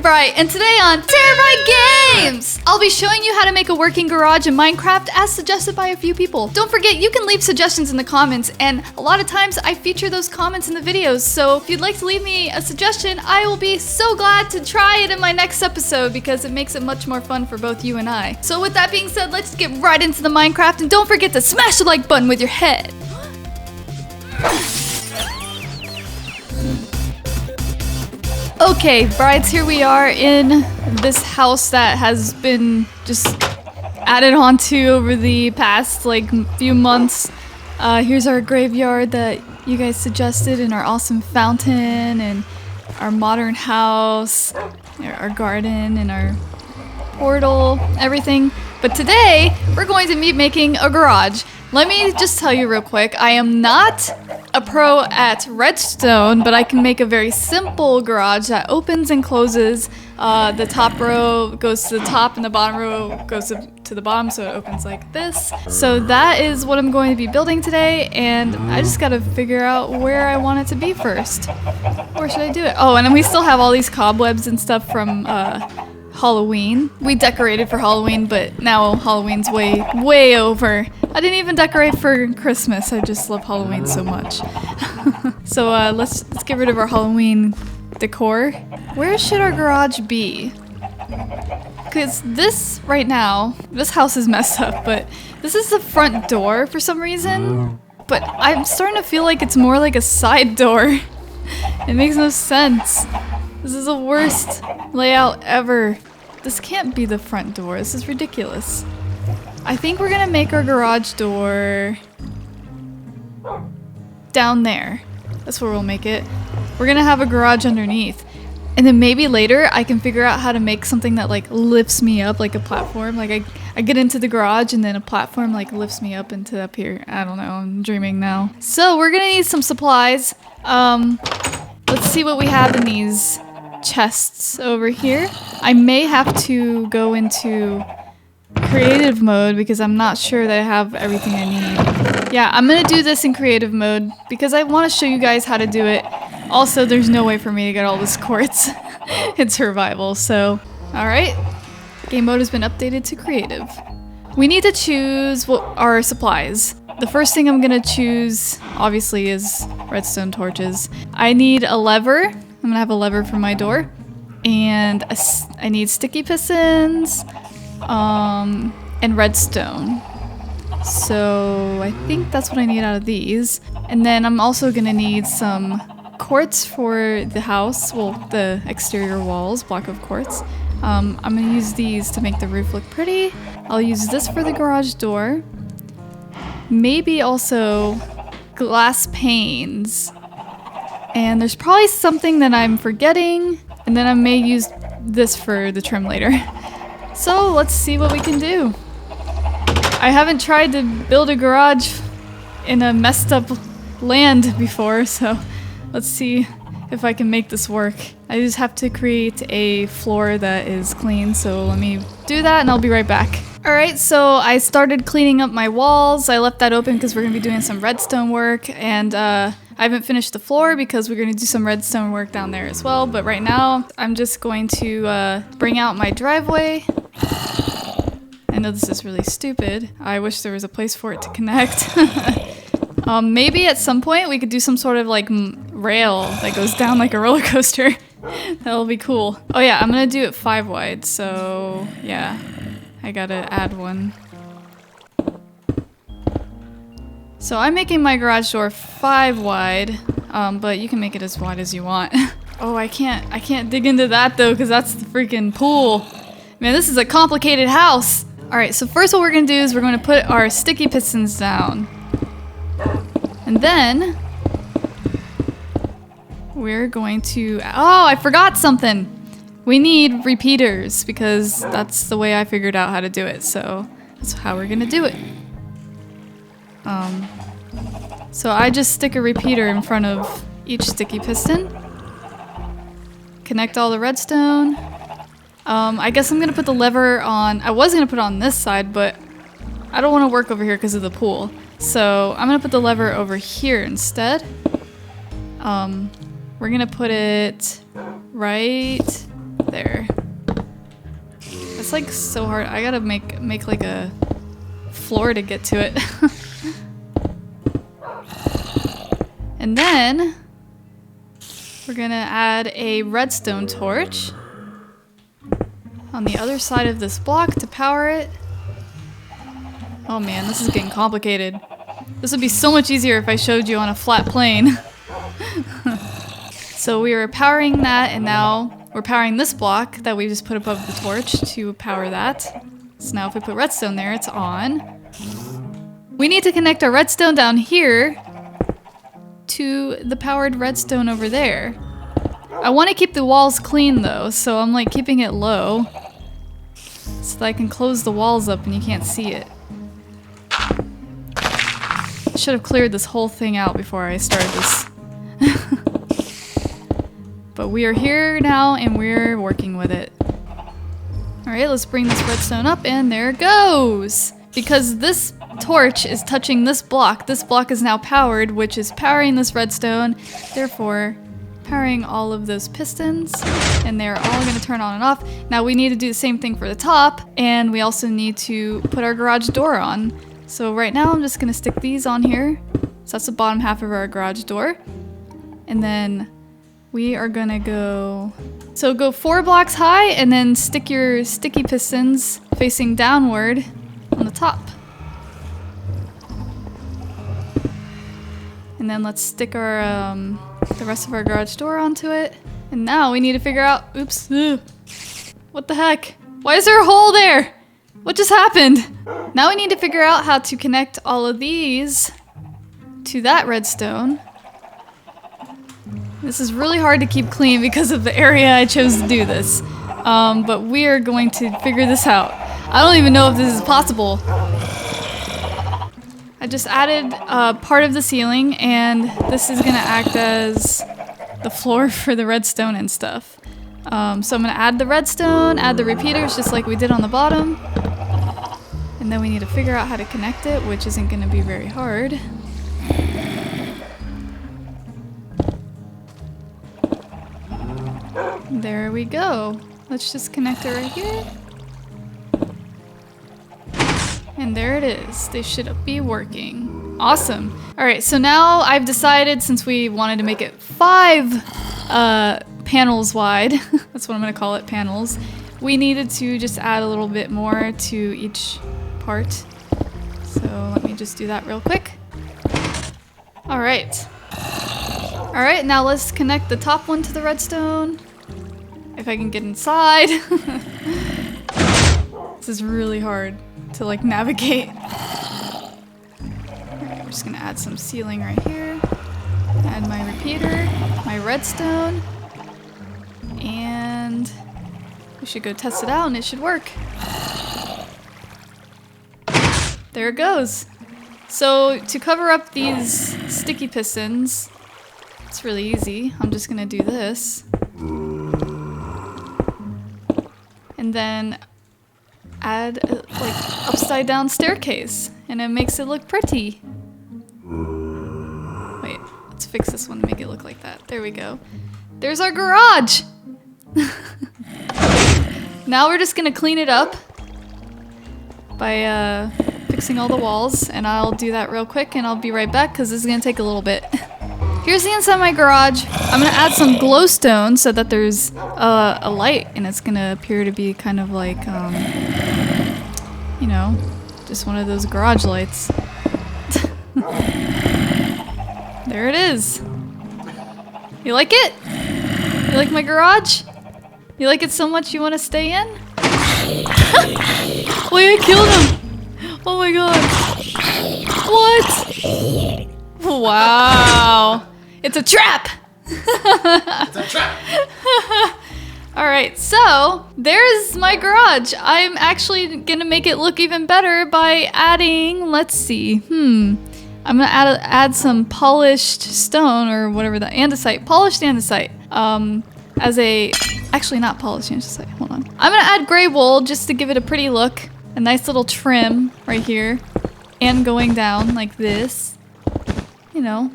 SabrinaBrite, and today on TeraBrite Games, I'll be showing you how to make a working garage in Minecraft as suggested by a few people. Don't forget, you can leave suggestions in the comments, and a lot of times I feature those comments in the videos, so if you'd like to leave me a suggestion, I will be so glad to try it in my next episode because it makes it much more fun for both you and I. So with that being said, let's get right into the Minecraft, and don't forget to smash the like button with your head. Okay, brides, here we are in this house that has been just added onto over the past few months. Here's our graveyard that you guys suggested, and our awesome fountain, and our modern house, our garden, and our portal, everything. But today, we're going to be making a garage. Let me just tell you real quick, I am not a pro at redstone, but I can make a very simple garage that opens and closes. The top row goes to the top and the bottom row goes to the bottom, so it opens like this. So that is what I'm going to be building today, and I just gotta figure out where I want it to be first. Where should I do it? Oh, and then we still have all these cobwebs and stuff from Halloween. We decorated for Halloween, but now Halloween's way over. I didn't even decorate for Christmas. I just love Halloween so much. So let's get rid of our Halloween decor. Where should our garage be? Because this right now, this house is messed up, but this is the front door for some reason. But I'm starting to feel like it's more like a side door. It makes no sense. This is the worst layout ever. This can't be the front door. This is ridiculous. I think we're gonna make our garage door down there. That's where we'll make it. We're gonna have a garage underneath. And then maybe later I can figure out how to make something that lifts me up, like a platform. Like I get into the garage and then a platform lifts me up into up here. I don't know, I'm dreaming now. So we're gonna need some supplies. Let's see what we have in these chests over here. I may have to go into creative mode because I'm not sure that I have everything I need. Yeah, I'm gonna do this in creative mode because I want to show you guys how to do it. Also, there's no way for me to get all this quartz in survival, so alright. Game mode has been updated to creative. We need to choose what our supplies. The first thing I'm gonna choose, obviously, is redstone torches. I need a lever. I'm gonna have a lever for my door. And I need sticky pistons, and redstone. So I think that's what I need out of these. And then I'm also gonna need some quartz for the house, well, the exterior walls, block of quartz. I'm gonna use these to make the roof look pretty. I'll use this for the garage door. Maybe also glass panes. And there's probably something that I'm forgetting, and then I may use this for the trim later. So let's see what we can do. I haven't tried to build a garage in a messed up land before, so let's see if I can make this work. I just have to create a floor that is clean, so let me do that and I'll be right back. Alright, so I started cleaning up my walls. I left that open because we're going to be doing some redstone work, and I haven't finished the floor because we're going to do some redstone work down there as well, but right now I'm just going to bring out my driveway. I know this is really stupid. I wish there was a place for it to connect. Maybe at some point we could do some sort of rail that goes down like a roller coaster. That'll be cool. Oh yeah, I'm gonna do it 5 wide, so yeah, I gotta add one. So I'm making my garage door 5 wide, but you can make it as wide as you want. Oh, I can't dig into that though, because that's the freaking pool. Man, this is a complicated house. All right, so first what we're gonna do is we're gonna put our sticky pistons down. And then we're going to, oh, I forgot something. We need repeaters because that's the way I figured out how to do it. So that's how we're gonna do it. So I just stick a repeater in front of each sticky piston. Connect all the redstone. I guess I'm gonna put the lever on, I was gonna put it on this side, but I don't wanna work over here because of the pool. So I'm gonna put the lever over here instead. We're gonna put it right There. It's like so hard. I gotta make like a floor to get to it. And then we're gonna add a redstone torch on the other side of this block to power it. Oh man, this is getting complicated. This would be so much easier if I showed you on a flat plane. So we were powering that, and now we're powering this block that we just put above the torch to power that. So now if we put redstone there, it's on. We need to connect our redstone down here to the powered redstone over there. I want to keep the walls clean though, so I'm like keeping it low so that I can close the walls up and you can't see it. I should have cleared this whole thing out before I started this. But we are here now and we're working with it. Alright, let's bring this redstone up and there it goes! Because this torch is touching this block is now powered, which is powering this redstone, therefore powering all of those pistons, and they're all going to turn on and off. Now we need to do the same thing for the top, and we also need to put our garage door on. So right now I'm just going to stick these on here. So that's the bottom half of our garage door. And then we are going to go 4 blocks high and then stick your sticky pistons facing downward on the top. And then let's stick our the rest of our garage door onto it. And now we need to figure out, oops, what the heck? Why is there a hole there? What just happened? Now we need to figure out how to connect all of these to that redstone. This is really hard to keep clean because of the area I chose to do this. But we are going to figure this out. I don't even know if this is possible. I just added part of the ceiling, and this is gonna act as the floor for the redstone and stuff. So I'm gonna add the redstone, add the repeaters just like we did on the bottom. And then we need to figure out how to connect it, which isn't gonna be very hard. There we go. Let's just connect it right here. And there it is. They should be working. Awesome. Alright, so now I've decided, since we wanted to make it 5 panels wide, that's what I'm going to call it, panels, we needed to just add a little bit more to each part. So let me just do that real quick. Alright. Alright, now let's connect the top one to the redstone. If I can get inside. This is really hard to like navigate. Alright, we're just gonna add some ceiling right here. Add my repeater, my redstone, and we should go test it out and it should work. There it goes. So to cover up these sticky pistons, it's really easy. I'm just gonna do this. And then add a, like upside down staircase, and it makes it look pretty. Wait, let's fix this one to make it look like that. There we go. There's our garage! Now we're just gonna clean it up by fixing all the walls, and I'll do that real quick and I'll be right back because this is gonna take a little bit. Here's the inside of my garage. I'm gonna add some glowstone so that there's a light, and it's gonna appear to be kind of like, you know, just one of those garage lights. There it is. You like it? You like my garage? You like it so much you want to stay in? Wait, I killed him! Oh my god. What? Wow. It's a trap! It's a trap! Alright, so there's my garage. I'm actually gonna make it look even better by adding, let's see, I'm gonna add some polished stone or whatever that, andesite, polished andesite, as a, actually not polished andesite, hold on. I'm gonna add gray wool just to give it a pretty look, a nice little trim right here, and going down like this. You know,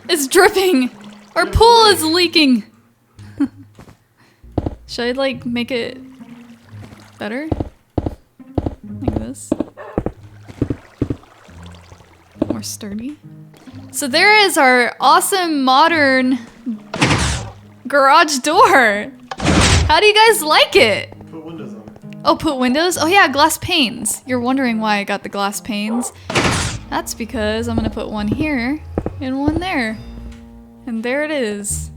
it's dripping. Our pool is leaking. Should I like make it better? Like this. More sturdy. So there is our awesome modern garage door. How do you guys like it? Put windows on it. Oh, put windows? Oh yeah, glass panes. You're wondering why I got the glass panes. That's because I'm gonna put one here and one there. And there it is.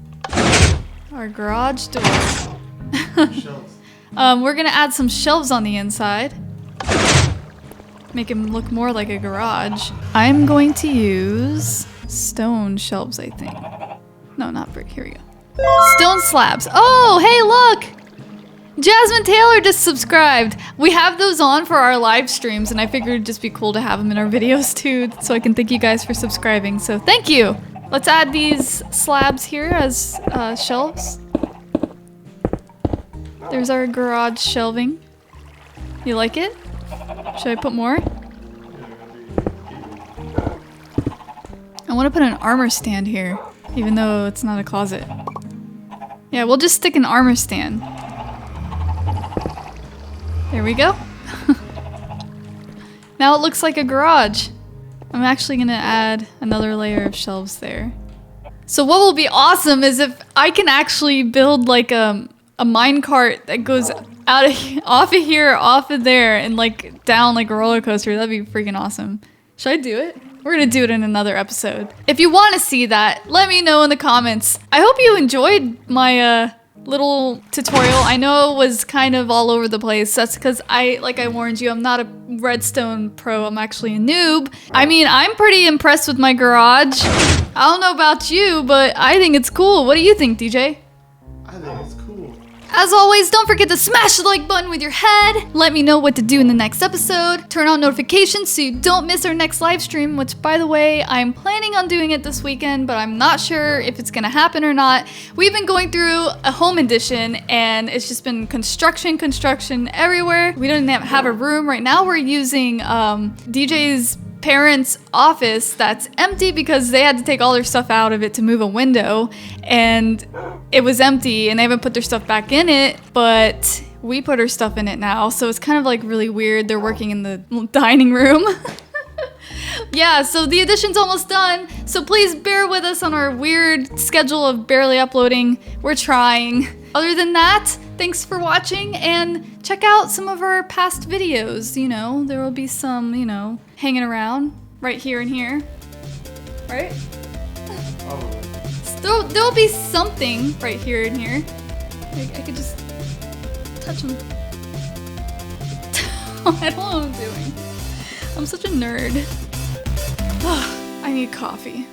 Our garage door. Shelves. We're gonna add some shelves on the inside. Make him look more like a garage. I'm going to use stone shelves, I think. No, not brick. Here we go. Stone slabs. Oh, hey, look! Jasmine Taylor just subscribed. We have those on for our live streams, and I figured it'd just be cool to have them in our videos too, so I can thank you guys for subscribing. So thank you. Let's add these slabs here as shelves. There's our garage shelving. You like it? Should I put more? I want to put an armor stand here, even though it's not a closet. Yeah, we'll just stick an armor stand. There we go. Now it looks like a garage. I'm actually gonna add another layer of shelves there. So what will be awesome is if I can actually build like a minecart that goes out of off of here, off of there, and like down like a roller coaster. That'd be freaking awesome. Should I do it? We're gonna do it in another episode. If you want to see that, let me know in the comments. I hope you enjoyed my little tutorial. I know it was kind of all over the place. That's because like I warned you, I'm not a redstone pro. I'm actually a noob. I mean, I'm pretty impressed with my garage. I don't know about you, but I think it's cool. What do you think, DJ? I think it's cool. As always, don't forget to smash the like button with your head. Let me know what to do in the next episode. Turn on notifications so you don't miss our next live stream, which by the way, I'm planning on doing it this weekend, but I'm not sure if it's gonna happen or not. We've been going through a home edition and it's just been construction everywhere. We don't even have a room. Right now we're using DJ's parents' office that's empty because they had to take all their stuff out of it to move a window, and it was empty and they haven't put their stuff back in it, but we put our stuff in it now, so it's kind of like really weird. They're working in the dining room. Yeah, so the edition's almost done, so please bear with us on our weird schedule of barely uploading. We're trying. Other than that, thanks for watching, and check out some of our past videos. You know, there will be some, you know, hanging around right here and here. Right? So there'll be something right here and here. I could just touch them. I don't know what I'm doing. I'm such a nerd. I need coffee.